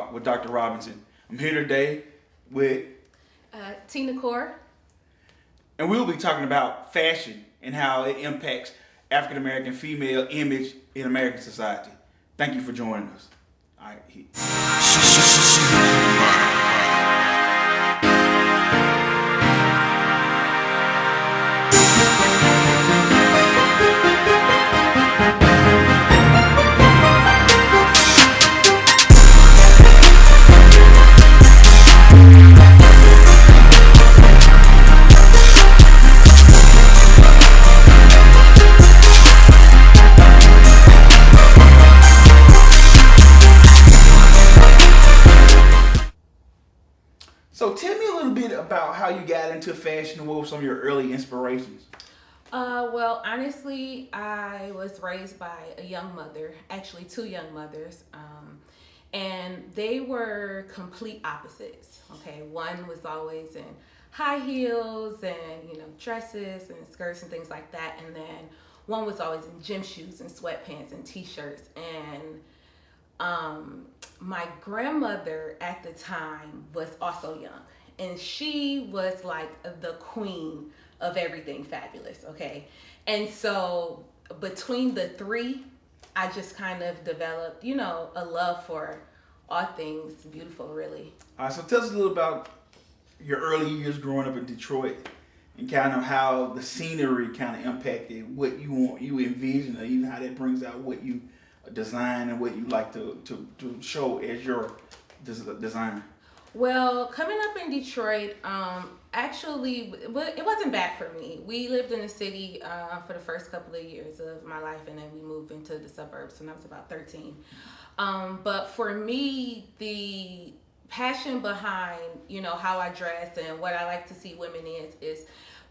Talk with Dr. Robinson. I'm here today with Nicor. and we'll be talking about fashion and how it impacts African American female image in American society. Thank you for joining us. All right. So tell me a little bit about how you got into fashion and what were some of your early inspirations? Well, honestly, I was raised by a young mother, actually two young mothers, and they were complete opposites. Okay, one was always in high heels and dresses and skirts and things like that, and then one was always in gym shoes and sweatpants and t-shirts. And my grandmother at the time was also young, and she was like the queen of everything fabulous. Okay, and so between the three, I just kind of developed, a love for all things beautiful, really. All right, so tell us a little about your early years growing up in Detroit and kind of how the scenery kind of impacted what you envision, or even how that brings out what you design and what you like to show as your design. Well, coming up in Detroit, actually, it wasn't bad for me. We lived in the city for the first couple of years of my life, and then we moved into the suburbs when I was about 13. But for me, the passion behind, how I dress and what I like to see women is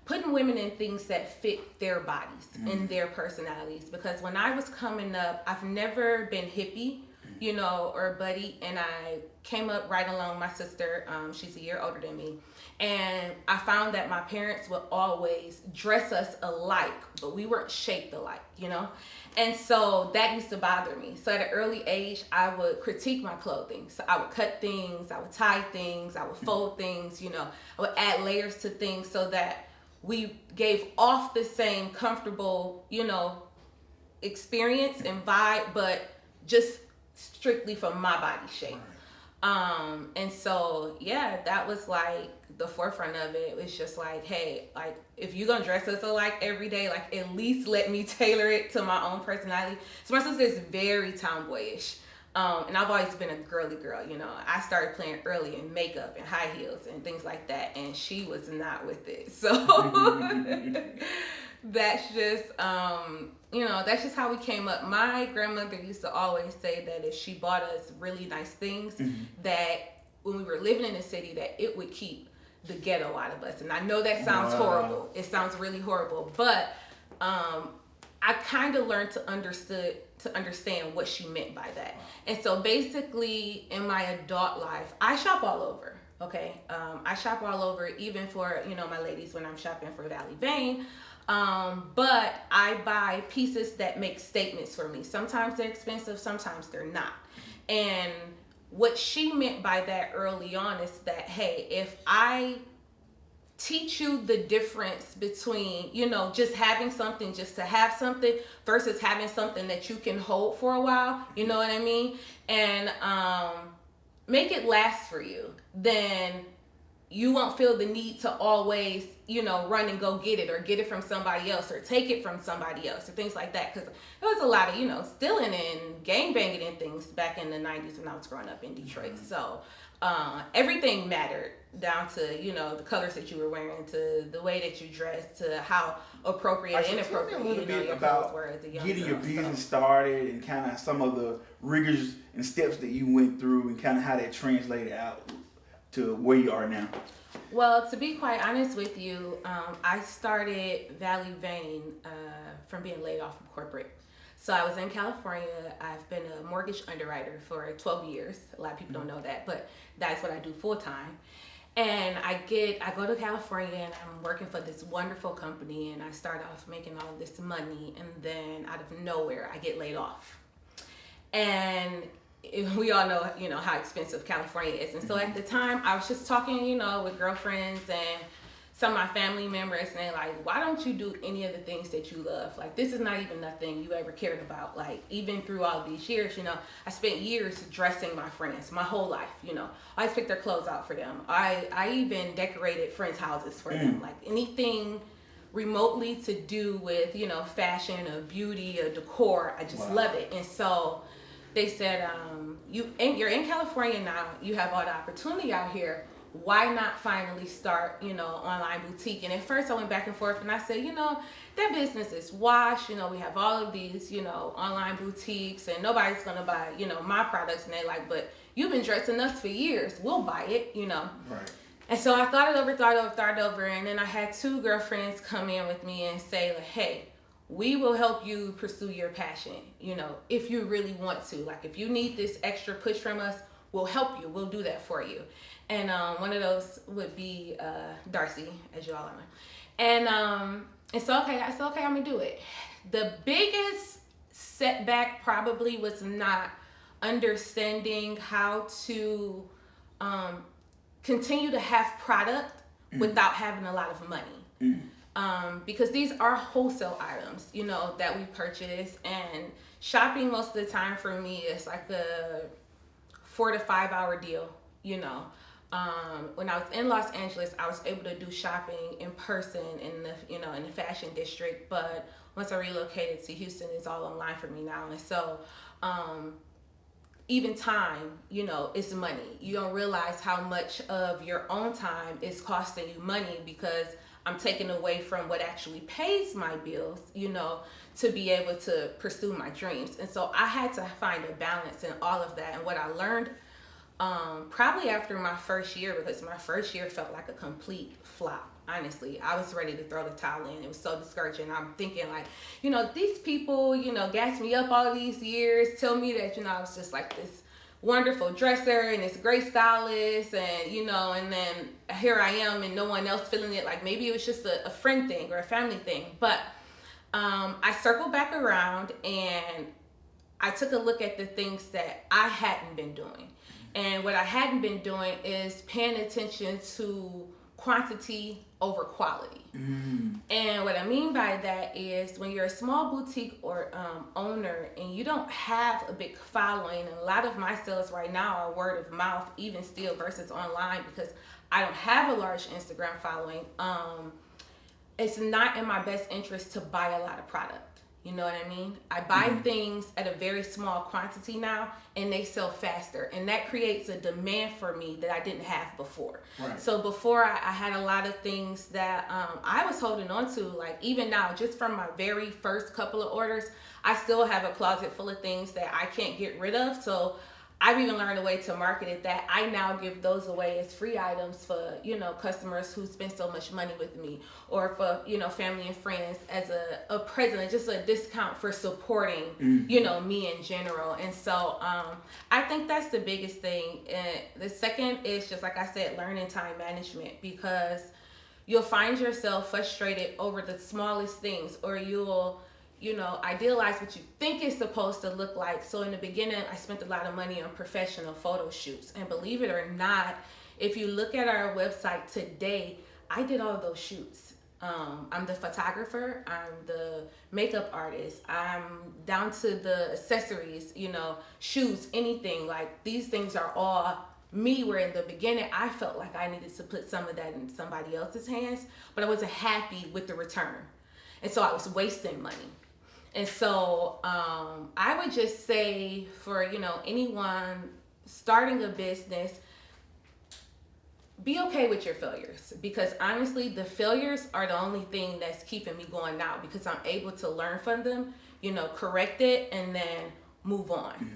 putting women in things that fit their bodies and their personalities. Because when I was coming up, I've never been hippie, or buddy, and I came up right along my sister. She's a year older than me. And I found that my parents would always dress us alike, but we weren't shaped alike, And so that used to bother me. So at an early age, I would critique my clothing. So I would cut things, I would tie things, I would fold things, I would add layers to things so that we gave off the same comfortable, experience and vibe, but just strictly from my body shape. And so, yeah, that was like the forefront of it. It was just like, hey, like, if you're gonna dress us alike every day, like, at least let me tailor it to my own personality. So my sister is very tomboyish. And I've always been a girly girl, I started playing early in makeup and high heels and things like that, and she was not with it. So that's just, that's just how we came up. My grandmother used to always say that if she bought us really nice things, that when we were living in the city, that it would keep the ghetto out of us. And I know that sounds horrible. It sounds really horrible, but I kind of learned to understand what she meant by that. And so basically in my adult life, I shop all over. Okay. I shop all over, even for, my ladies when I'm shopping for Valley Vane. But I buy pieces that make statements for me. Sometimes they're expensive, sometimes they're not. And what she meant by that early on is that, hey, if I teach you the difference between, just having something just to have something versus having something that you can hold for a while, you know what I mean? And make it last for you, then you won't feel the need to always, run and go get it or get it from somebody else or take it from somebody else or things like that. Because there was a lot of, stealing and gang banging and things back in the 90s when I was growing up in Detroit. So everything mattered, down to, the colors that you were wearing, to the way that you dressed, to how appropriate and inappropriate, tell me a little bit your about clothes were as a young getting girl. your business started and kind of some of the rigors and steps that you went through and kind of how that translated out to where you are now. Well, to be quite honest with you, I started Valley Vane from being laid off from corporate. So I was in California. I've been a mortgage underwriter for 12 years. A lot of people don't know that, but that's what I do full time. And I go to California and I'm working for this wonderful company, and I start off making all this money, and then out of nowhere I get laid off. And we all know, how expensive California is. And so at the time, I was just talking, with girlfriends and some of my family members, and they're like, why don't you do any of the things that you love? Like, this is not even nothing you ever cared about. Like, even through all these years, I spent years dressing my friends, my whole life, I always picked their clothes out for them. I even decorated friends' houses for them. Like, anything remotely to do with, fashion or beauty or decor, I just love it. And so they said, you're in California now, you have all the opportunity out here. Why not finally start, online boutique? And at first I went back and forth and I said, that business is washed. We have all of these, online boutiques and nobody's going to buy, my products. And they're like, but you've been dressing us for years. We'll buy it, Right. And so I thought it over. And then I had two girlfriends come in with me and say, like, hey, we will help you pursue your passion, if you really want to. Like, if you need this extra push from us, we'll help you. We'll do that for you. And one of those would be Darcy, as you all know. And so, okay, I said, okay, I'm going to do it. The biggest setback probably was not understanding how to continue to have product without having a lot of money. Because these are wholesale items, that we purchase. And shopping most of the time for me is like a 4 to 5 hour deal, When I was in Los Angeles, I was able to do shopping in person in the fashion district. But once I relocated to Houston, it's all online for me now. And so, even time, is money. You don't realize how much of your own time is costing you money because I'm taking away from what actually pays my bills, to be able to pursue my dreams. And so I had to find a balance in all of that. And what I learned probably after my first year, because my first year felt like a complete flop. Honestly, I was ready to throw the towel in. It was so discouraging. I'm thinking like, these people, gas me up all these years, tell me that, I was just like this wonderful dresser and this great stylist, and, and then here I am and no one else feeling it. Like maybe it was just a friend thing or a family thing. But I circled back around and I took a look at the things that I hadn't been doing. And what I hadn't been doing is paying attention to quantity over quality. And what I mean by that is when you're a small boutique or owner and you don't have a big following, and a lot of my sales right now are word of mouth, even still, versus online, because I don't have a large Instagram following. It's not in my best interest to buy a lot of product. You know what I mean? I buy things at a very small quantity now, and they sell faster. And that creates a demand for me that I didn't have before. Right. So before, I had a lot of things that I was holding on to. Like even now, just from my very first couple of orders, I still have a closet full of things that I can't get rid of. So I've even learned a way to market it that I now give those away as free items for, customers who spend so much money with me, or for, family and friends as a present, just a discount for supporting, me in general. And so I think that's the biggest thing. And the second is just, like I said, learning time management, because you'll find yourself frustrated over the smallest things, or you'll idealize what you think it's supposed to look like. So in the beginning, I spent a lot of money on professional photo shoots. And believe it or not, if you look at our website today, I did all of those shoots. I'm the photographer, I'm the makeup artist, I'm down to the accessories, shoes, anything. Like these things are all me, where in the beginning, I felt like I needed to put some of that in somebody else's hands, but I wasn't happy with the return. And so I was wasting money. And so I would just say for, anyone starting a business, be okay with your failures, because honestly, the failures are the only thing that's keeping me going now, because I'm able to learn from them, correct it, and then move on.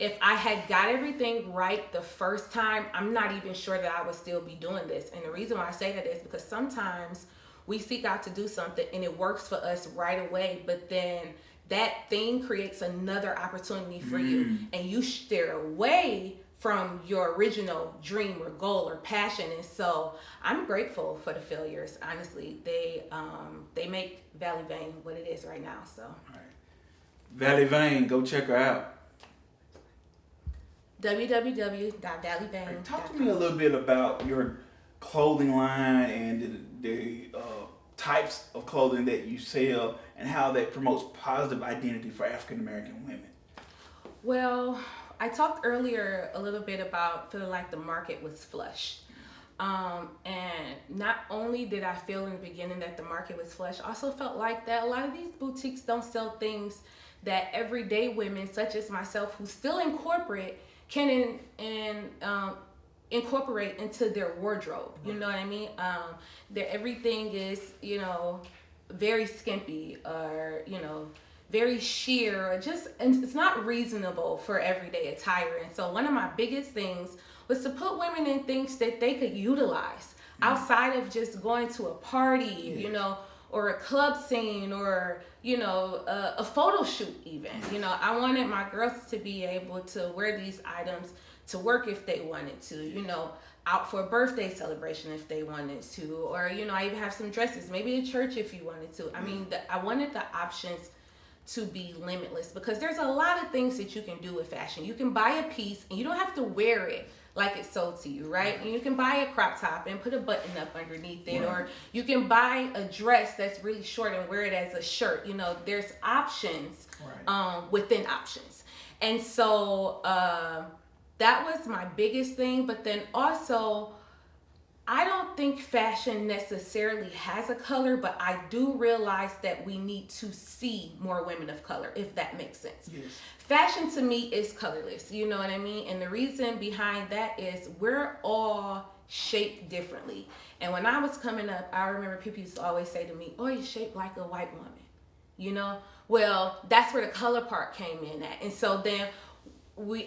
If I had got everything right the first time, I'm not even sure that I would still be doing this. And the reason why I say that is because sometimes we seek out to do something and it works for us right away, but then that thing creates another opportunity for you, and you steer away from your original dream or goal or passion. And so I'm grateful for the failures. Honestly, they make Valley Vane what it is right now. So, all right. Valley Vane, go check her out. www.valleyvein.com. Talk to me a little bit about your clothing line and the types of clothing that you sell and how that promotes positive identity for African American women. Well, I talked earlier a little bit about feeling like the market was flush. And not only did I feel in the beginning that the market was flush, I also felt like that a lot of these boutiques don't sell things that everyday women, such as myself, who's still in corporate, can incorporate into their wardrobe. You know what I mean? Everything is, very skimpy or, very sheer, or and it's not reasonable for everyday attire. And so one of my biggest things was to put women in things that they could utilize outside of just going to a party, or a club scene, or, a photo shoot even. I wanted my girls to be able to wear these items to work if they wanted to, out for a birthday celebration if they wanted to, or, I even have some dresses, maybe to church if you wanted to. I mean, I wanted the options to be limitless, because there's a lot of things that you can do with fashion. You can buy a piece and you don't have to wear it like it's sold to you, right? And you can buy a crop top and put a button up underneath it, or you can buy a dress that's really short and wear it as a shirt. There's options within options. And so that was my biggest thing. But then also, I don't think fashion necessarily has a color, but I do realize that we need to see more women of color, if that makes sense. Yes. Fashion to me is colorless, you know what I mean? And the reason behind that is we're all shaped differently. And when I was coming up, I remember people used to always say to me, "Oh, you're shaped like a white woman," Well, that's where the color part came in at. And so then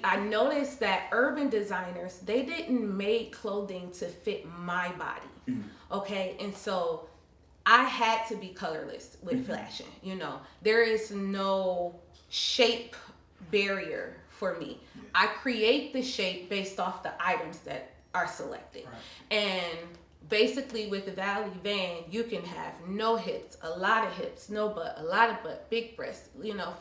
I noticed that urban designers, they didn't make clothing to fit my body. Okay. And so I had to be colorless with fashion. There is no shape barrier for me. I create the shape based off the items that are selected. And basically with the Valley Vein, you can have no hips, a lot of hips, no butt, a lot of butt, big breasts,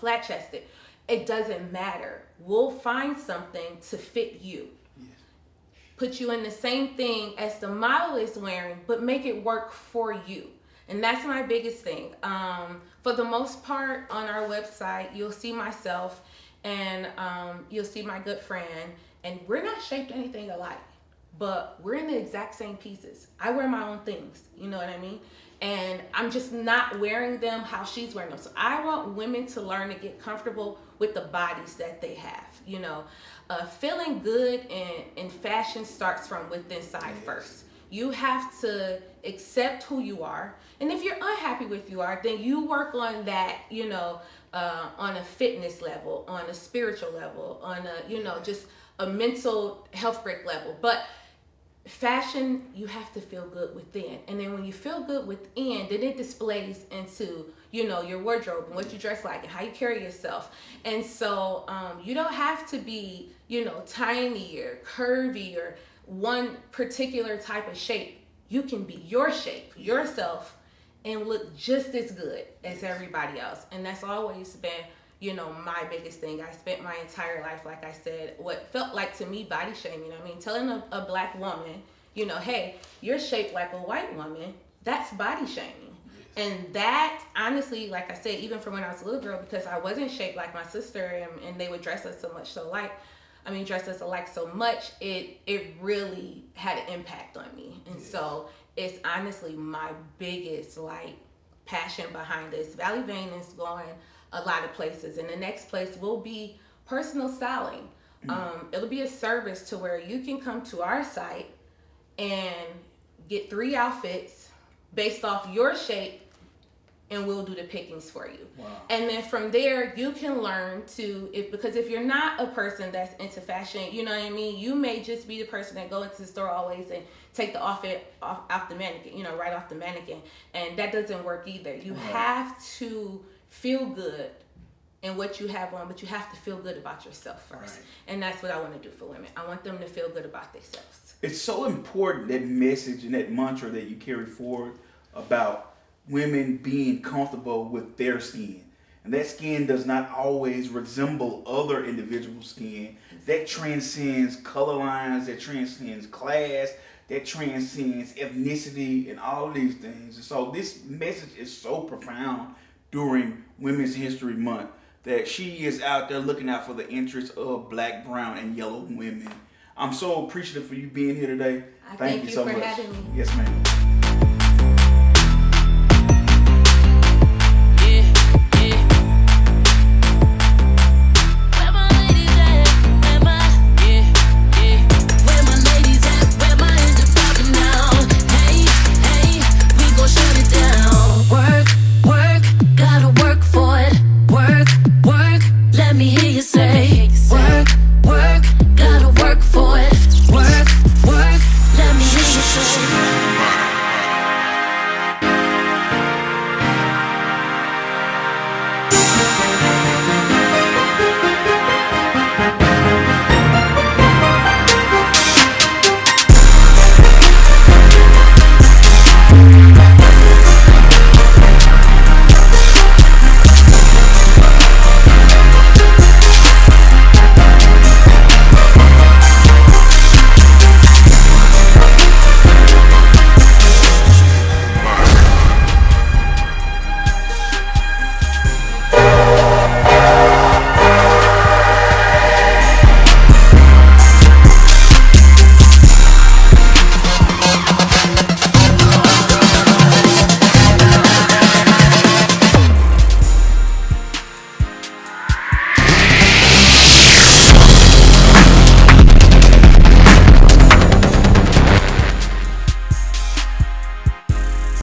flat chested. It doesn't matter. We'll find something to fit you. Put you in the same thing as the model is wearing, but make it work for you. And that's my biggest thing. For the most part, on our website, you'll see myself and you'll see my good friend. And we're not shaped anything alike, but we're in the exact same pieces. I wear my own things, you know what I mean? And I'm just not wearing them how she's wearing them. So I want women to learn to get comfortable with the bodies that they have. Feeling good in fashion starts from within inside first. You have to accept who you are. And if you're unhappy with who you are, then you work on that, on a fitness level, on a spiritual level, on a, just a mental health break level. But fashion, you have to feel good within. And then when you feel good within, then it displays into, your wardrobe and what you dress like and how you carry yourself. And so you don't have to be, tiny or curvy or one particular type of shape. You can be your shape, yourself, and look just as good as everybody else. And that's always been, my biggest thing. I spent my entire life, like I said, what felt like to me body shaming. Telling a black woman, hey, you're shaped like a white woman, that's body shaming. And that, honestly, like I said, even from when I was a little girl, because I wasn't shaped like my sister and they would dress us dress us alike so much, it really had an impact on me. And so it's honestly my biggest, passion behind this. Valley Vein is going a lot of places, and the next place will be personal styling. It'll be a service to where you can come to our site and get 3 outfits based off your shape, and we'll do the pickings for you. Wow. And then from there, you can learn because if you're not a person that's into fashion, you may just be the person that go into the store always and take the outfit off the mannequin, right off the mannequin. And that doesn't work either. You have to feel good in what you have on, but you have to feel good about yourself first. And that's what I want to do for women. I want them to feel good about themselves. It's so important, that message and that mantra that you carry forward about women being comfortable with their skin And that skin does not always resemble other individuals' skin. That transcends color lines, that transcends class, that transcends ethnicity, and all of these things. And so this message is so profound during Women's History Month that she is out there looking out for the interests of Black, brown, and yellow women. I'm so appreciative for you being here today. Thank you so much. Having me. Yes, ma'am.